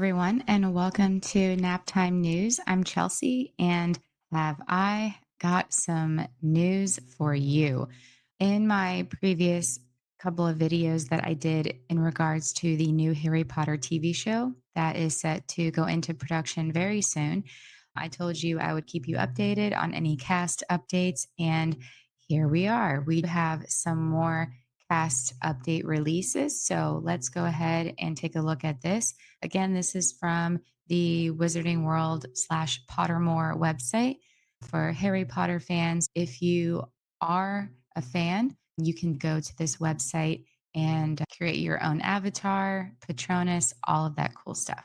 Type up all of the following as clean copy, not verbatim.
everyone, and welcome to Naptime News. I'm Chelsea, and have I got some news for you? In my previous couple of videos that I did in regards to the new Harry Potter TV show that is set to go into production very soon, I told you I would keep you updated on any cast updates, and here we are. We have some more cast update releases. So let's go ahead and take a look at this. Again, this is from the Wizarding World slash Pottermore website for Harry Potter fans. If you are a fan, you can go to this website and create your own avatar, Patronus, all of that cool stuff.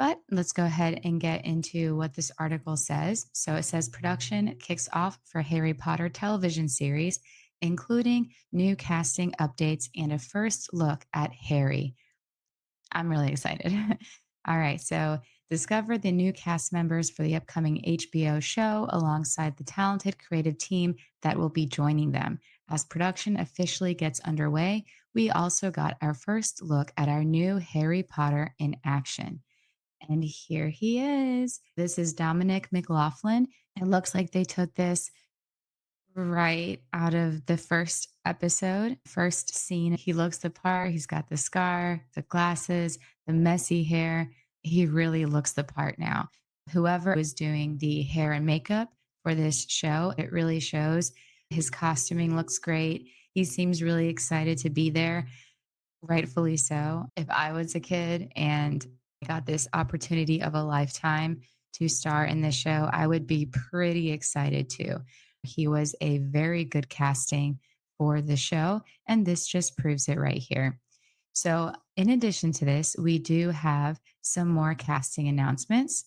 But let's go ahead and get into what this article says. So it says production kicks off for Harry Potter television series, including new casting updates and a first look at Harry. I'm really excited. All right. So discover the new cast members for the upcoming HBO show alongside the talented creative team that will be joining them. As production officially gets underway, we also got our first look at our new Harry Potter in action. And here he is. This is Dominic McLaughlin. It looks like they took this right out of the first episode, first scene. He looks the part. He's got the scar, the glasses, the messy hair. He really looks the part now. Whoever was doing the hair and makeup for this show, it really shows. His costuming looks great. He seems really excited to be there, rightfully so. If I was a kid and got this opportunity of a lifetime to star in this show, I would be pretty excited too. He was a very good casting for the show, and this just proves it right here. So, in addition to this, we do have some more casting announcements.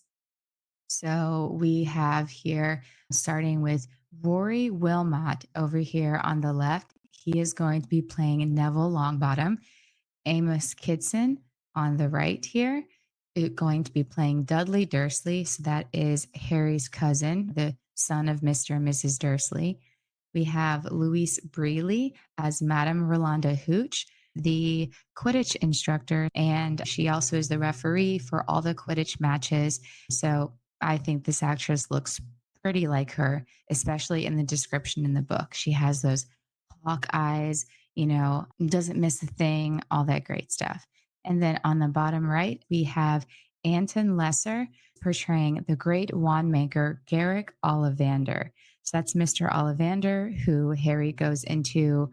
So, we have here starting with Rory Wilmot over here on the left. He is going to be playing Neville Longbottom. Amos Kidson on the right here, going to be playing Dudley Dursley. So that is Harry's cousin, the son of Mr. and Mrs. Dursley. We have Louise Brealey as Madame Rolanda Hooch, the Quidditch instructor, and she also is the referee for all the Quidditch matches. So I think this actress looks pretty like her, especially in the description in the book. She has those hawk eyes, doesn't miss a thing, all that great stuff. And then on the bottom right, we have Anton Lesser portraying the great wand maker, Garrick Ollivander. So that's Mr. Ollivander, who Harry goes into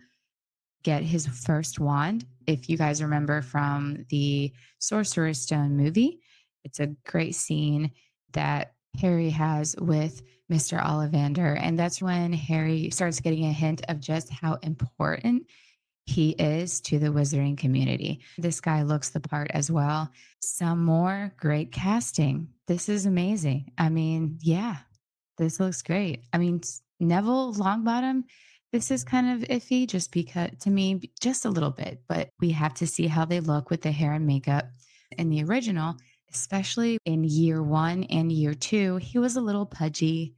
get his first wand. If you guys remember from the Sorcerer's Stone movie, it's a great scene that Harry has with Mr. Ollivander. And that's when Harry starts getting a hint of just how important he is to the wizarding community. This guy looks the part as well. Some more great casting. This is amazing. I mean, yeah, this looks great. I mean, Neville Longbottom, this is kind of iffy just because to me, just a little bit, but we have to see how they look with the hair and makeup. In the original, especially in year one and year two, he was a little pudgy,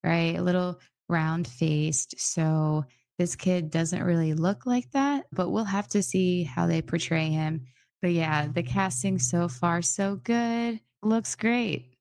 right? A little round faced. So this kid doesn't really look like that, but we'll have to see how they portray him. But yeah, the casting so far, so good. Looks great.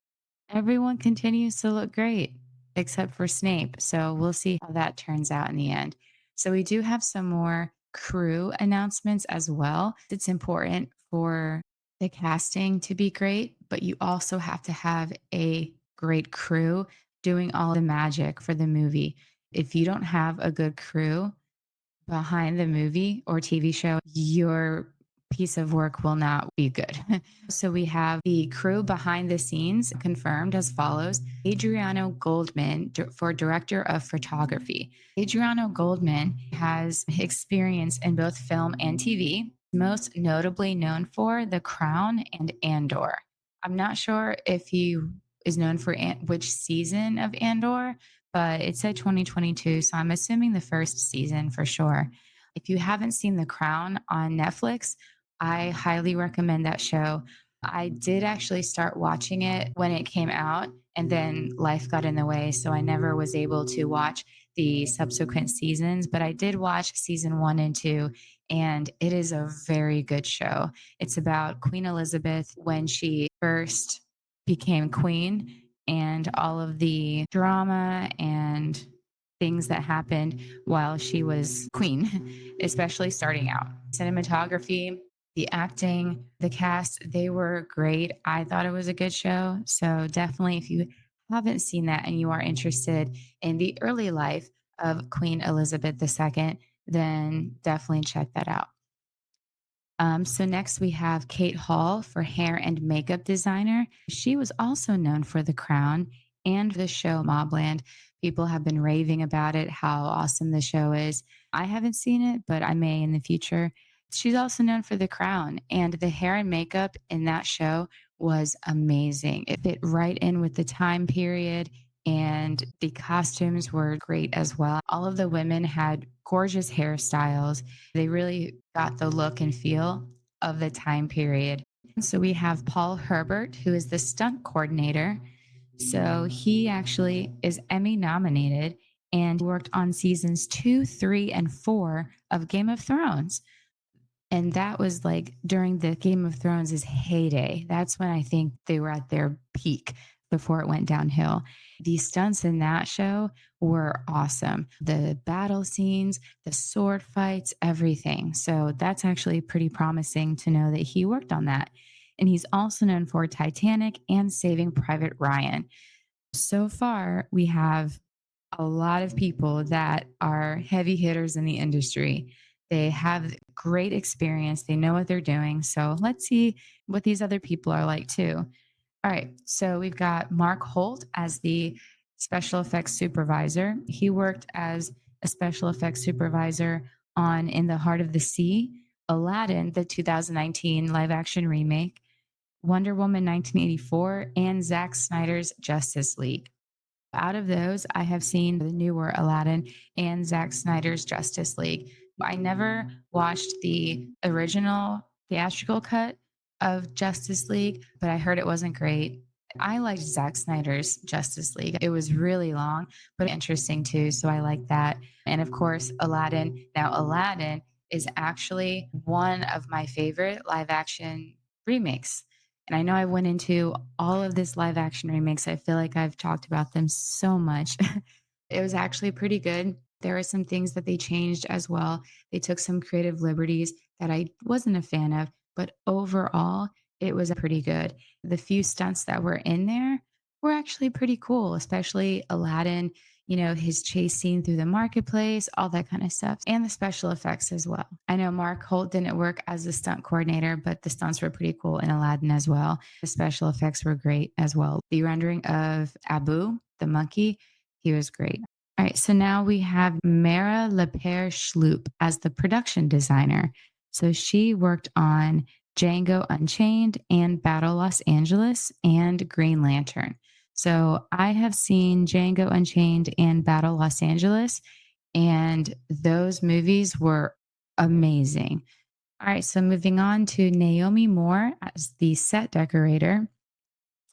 Everyone continues to look great except for Snape. So we'll see how that turns out in the end. So we do have some more crew announcements as well. It's important for the casting to be great, but you also have to have a great crew doing all the magic for the movie. If you don't have a good crew behind the movie or TV show, your piece of work will not be good. So we have the crew behind the scenes confirmed as follows. Adriano Goldman for director of photography. Adriano Goldman has experience in both film and TV, most notably known for The Crown and Andor. I'm not sure if he is known for which season of Andor, but it said 2022, so I'm assuming the first season for sure. If you haven't seen The Crown on Netflix, I highly recommend that show. I did actually start watching it when it came out, and then life got in the way, so I never was able to watch the subsequent seasons, but I did watch season 1 and 2, and it is a very good show. It's about Queen Elizabeth when she first became queen and all of the drama and things that happened while she was queen, especially starting out. Cinematography, the acting, the cast, they were great. I thought it was a good show. So definitely, if you haven't seen that and you are interested in the early life of Queen Elizabeth II, then definitely check that out. So next we have Kate Hall for hair and makeup designer. She was also known for The Crown and the show Mobland. People have been raving about it, how awesome the show is. I haven't seen it, but I may in the future. She's also known for The Crown, and the hair and makeup in that show was amazing. It fit right in with the time period, and the costumes were great as well. All of the women had gorgeous hairstyles. They really got the look and feel of the time period. So we have Paul Herbert, who is the stunt coordinator. So he actually is Emmy nominated and worked on seasons 2, 3, and 4 of Game of Thrones. And that was like during the Game of Thrones' heyday. That's when I think they were at their peak before it went downhill. The stunts in that show were awesome. The battle scenes, the sword fights, everything. So that's actually pretty promising to know that he worked on that. And he's also known for Titanic and Saving Private Ryan. So far, we have a lot of people that are heavy hitters in the industry. They have great experience, they know what they're doing. So let's see what these other people are like too. All right, so we've got Mark Holt as the special effects supervisor. He worked as a special effects supervisor on In the Heart of the Sea, Aladdin, the 2019 live action remake, Wonder Woman 1984, and Zack Snyder's Justice League. Out of those, I have seen the newer Aladdin and Zack Snyder's Justice League. I never watched the original theatrical cut of Justice League, but I heard it wasn't great. I liked Zack Snyder's Justice League. It was really long, but interesting too. So I like that. And of course, Aladdin. Now, Aladdin is actually one of my favorite live action remakes. And I know I went into all of this live action remakes. I feel like I've talked about them so much. It was actually pretty good. There were some things that they changed as well. They took some creative liberties that I wasn't a fan of, but overall, it was pretty good. The few stunts that were in there were actually pretty cool, especially Aladdin, his chase scene through the marketplace, all that kind of stuff, and the special effects as well. I know Mark Holt didn't work as a stunt coordinator, but the stunts were pretty cool in Aladdin as well. The special effects were great as well. The rendering of Abu, the monkey, he was great. All right, so now we have Mara Lepere Schloop as the production designer. So she worked on Django Unchained and Battle Los Angeles and Green Lantern. So I have seen Django Unchained and Battle Los Angeles, and those movies were amazing. All right, so moving on to Naomi Moore as the set decorator.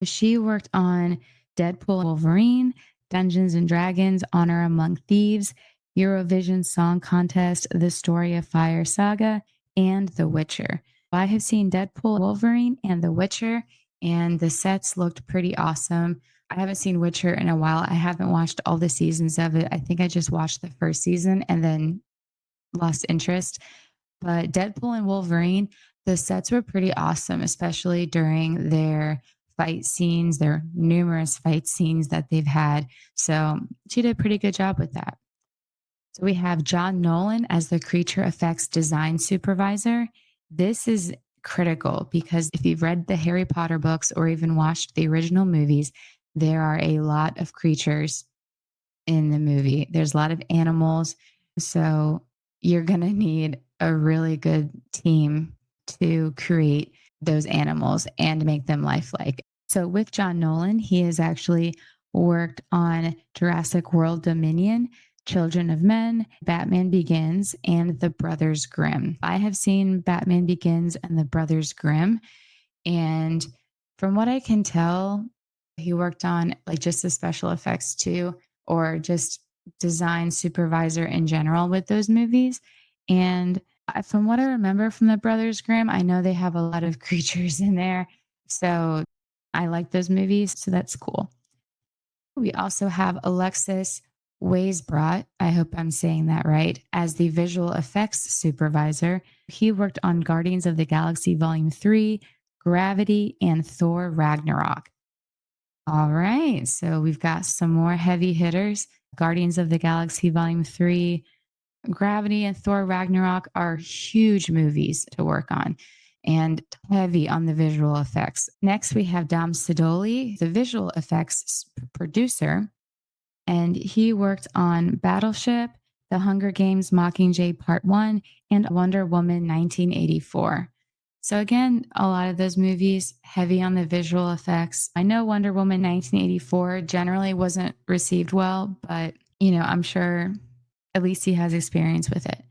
She worked on Deadpool Wolverine, Dungeons and Dragons, Honor Among Thieves, Eurovision Song Contest, The Story of Fire Saga, and The Witcher. I have seen Deadpool, Wolverine, and The Witcher, and the sets looked pretty awesome. I haven't seen Witcher in a while. I haven't watched all the seasons of it. I think I just watched the first season and then lost interest. But Deadpool and Wolverine, the sets were pretty awesome, especially during their fight scenes, their numerous fight scenes that they've had. So she did a pretty good job with that. So we have John Nolan as the creature effects design supervisor. This is critical because if you've read the Harry Potter books or even watched the original movies, there are a lot of creatures in the movie. There's a lot of animals. So you're going to need a really good team to create those animals and make them lifelike. So with John Nolan, he has actually worked on Jurassic World Dominion, Children of Men, Batman Begins, and The Brothers Grimm. I have seen Batman Begins and The Brothers Grimm. And from what I can tell, he worked on like just the special effects too, or just design supervisor in general with those movies. And from what I remember from the Brothers Grimm, I know they have a lot of creatures in there. So I like those movies. So that's cool. We also have Alexis Weisbrot, I hope I'm saying that right, as the visual effects supervisor. He worked on Guardians of the Galaxy Volume 3, Gravity, and Thor Ragnarok. All right, so we've got some more heavy hitters. Guardians of the Galaxy Volume 3, Gravity, and Thor Ragnarok are huge movies to work on and heavy on the visual effects. Next, we have Dom Sidoli, the visual effects producer, and he worked on Battleship, The Hunger Games Mockingjay Part 1, and Wonder Woman 1984. So again, a lot of those movies heavy on the visual effects. I know Wonder Woman 1984 generally wasn't received well, but I'm sure at least he has experience with it.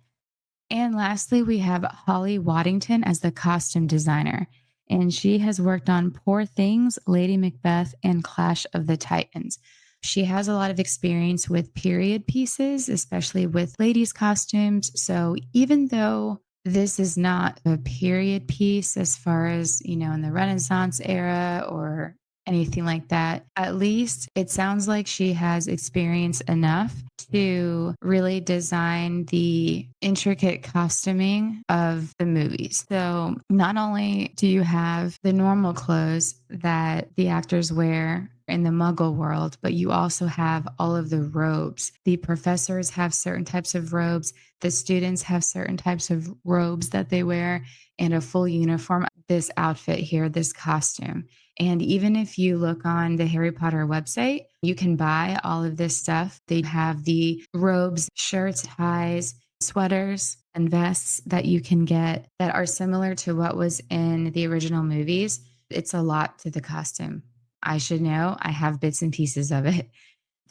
And lastly, we have Holly Waddington as the costume designer. And she has worked on Poor Things, Lady Macbeth, and Clash of the Titans. She has a lot of experience with period pieces, especially with ladies' costumes. So even though this is not a period piece as far as, in the Renaissance era or anything like that, at least it sounds like she has experience enough to really design the intricate costuming of the movies. So not only do you have the normal clothes that the actors wear in the Muggle world, but you also have all of the robes. The professors have certain types of robes, the students have certain types of robes that they wear, and a full uniform. This outfit here, this costume. And even if you look on the Harry Potter website, you can buy all of this stuff. They have the robes, shirts, ties, sweaters, and vests that you can get that are similar to what was in the original movies. It's a lot to the costume. I should know. I have bits and pieces of it.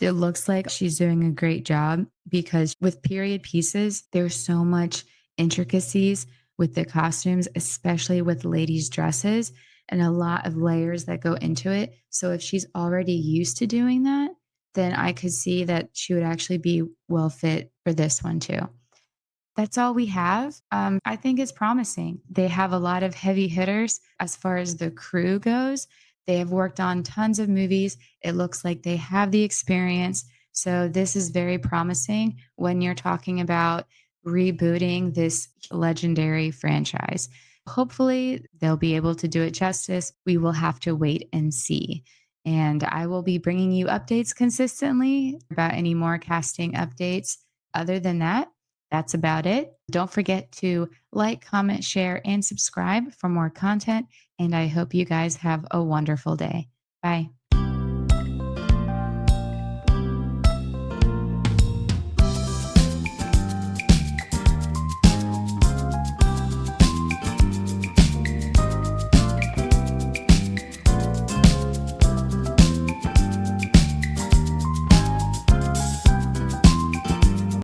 It looks like she's doing a great job because with period pieces, there's so much intricacies with the costumes, especially with ladies' dresses, and a lot of layers that go into it. So if she's already used to doing that, then I could see that she would actually be well fit for this one too. That's all we have. I think it's promising. They have a lot of heavy hitters as far as the crew goes. They have worked on tons of movies. It looks like they have the experience. So, this is very promising when you're talking about rebooting this legendary franchise. Hopefully, they'll be able to do it justice. We will have to wait and see. And I will be bringing you updates consistently about any more casting updates. Other than that, that's about it. Don't forget to like, comment, share, and subscribe for more content. And I hope you guys have a wonderful day. Bye.